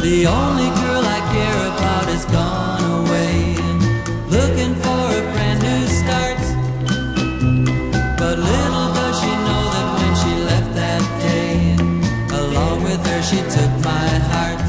The only girl I care about is gone away, looking for a brand new start. But little does she know that when she left that day, along with her she took my heart.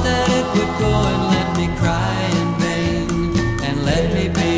That it would go and let me cry in vain, and let me be